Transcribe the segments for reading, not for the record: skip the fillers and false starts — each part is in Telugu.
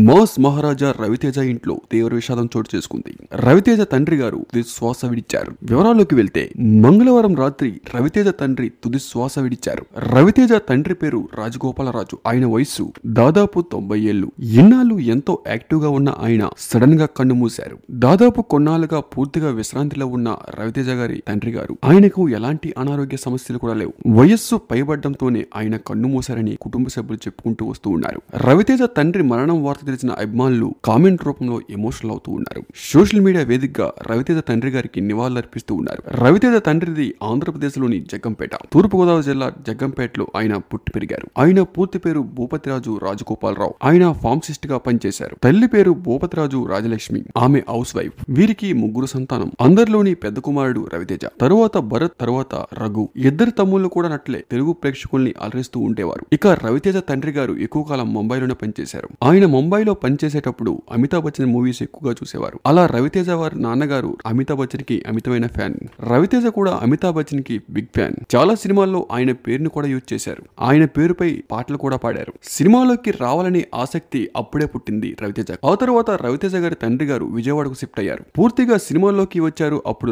మాస్ మహారాజా రవితేజ ఇంట్లో తీవ్ర విషాదం చోటు చేసుకుంది. రవితేజ తండ్రి గారు తుది శ్వాస విడిచారు. వివరాల్లోకి వెళ్తే మంగళవారం రాత్రి రవితేజ తండ్రి తుది శ్వాస విడిచారు. రవితేజ తండ్రి పేరు రాజగోపాలరాజు. ఆయన వయస్సు దాదాపు 90 ఏళ్లు. ఇన్నాళ్ళు ఎంతో యాక్టివ్ గా ఉన్న ఆయన సడన్ గా కన్ను మూశారు. దాదాపు కొన్నాళ్ళుగా పూర్తిగా విశ్రాంతిలో ఉన్న రవితేజ గారి తండ్రి గారు ఆయనకు ఎలాంటి అనారోగ్య సమస్యలు కూడా లేవు. వయస్సు పైబడ్డంతోనే ఆయన కన్ను మూశారని కుటుంబ సభ్యులు చెప్పుకుంటూ వస్తూ ఉన్నారు. రవితేజ తండ్రి మరణం వార్త తెలిసిన అభిమానులు కామెంట్ రూపంలో ఎమోషనల్ అవుతూ ఉన్నారు. సోషల్ మీడియా వేదికగా రవితేజ తండ్రి గారికి నివాళులర్పిస్తూ ఉన్నారు. రవితేజ తండ్రిది ఆంధ్రప్రదేశ్ లోని జగ్గంపేట, తూర్పుగోదావరి జిల్లా జగ్గంపేటలో ఆయన పుట్టి పెరిగారు. ఆయన పూర్తి పేరు భూపతిరాజు రాజగోపాలరావు. ఆయన ఫార్మసిస్ట్ గా పనిచేశారు. తల్లి పేరు భూపతిరాజు రాజలక్ష్మి. ఆమె హౌస్ వైఫ్. వీరికి 3 సంతానం. అందరిలోని పెద్ద కుమారుడు రవితేజ, తరువాత భరత్, తరువాత రఘు. ఇద్దరు తమ్ముళ్ళు కూడా నట్లే తెలుగు ప్రేక్షకుల్ని అలరిస్తూ ఉండేవారు. ఇక రవితేజ తండ్రి గారు ఎక్కువ కాలం ముంబైలోనే పనిచేశారు. ఆయన ముంబైలో పనిచేసేటప్పుడు అమితాబ్ బచ్చన్ మూవీస్ ఎక్కువగా చూసేవారు. అలా రవితేజ వారి నాన్నగారు అమితాబ్ బచ్చన్ కి అమితమైన ఫ్యాన్. రవితేజ కూడా అమితాబ్ బచ్చన్ కి బిగ్ ఫ్యాన్. చాలా సినిమాల్లో ఆయన పేరును కూడా యూజ్ చేశారు. ఆయన పేరుపై పాటలు కూడా పాడారు. సినిమాలోకి రావాలనే ఆసక్తి అప్పుడే పుట్టింది రవితేజ. ఆ తర్వాత రవితేజ గారి తండ్రి గారు విజయవాడకు షిఫ్ట్ అయ్యారు. పూర్తిగా సినిమాల్లోకి వచ్చారు అప్పుడు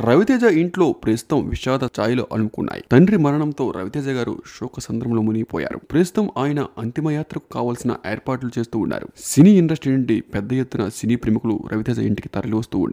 రవితేజ ఇంట్లో ప్రస్తుతం విషాద ఛాయలు అనుకున్నాయి. తండ్రి మరణంతో రవితేజ గారు శోక సంద్రంలో మునిగిపోయారు. ప్రస్తుతం ఆయన అంతిమయాత్రకు కావాల్సిన ఏర్పాట్లు చేస్తూ ఉన్నారు. సినీ ఇండస్ట్రీ నుండి పెద్ద ఎత్తున సినీ ప్రముఖులు రవితేజ ఇంటికి తరలి వస్తూ ఉన్నారు.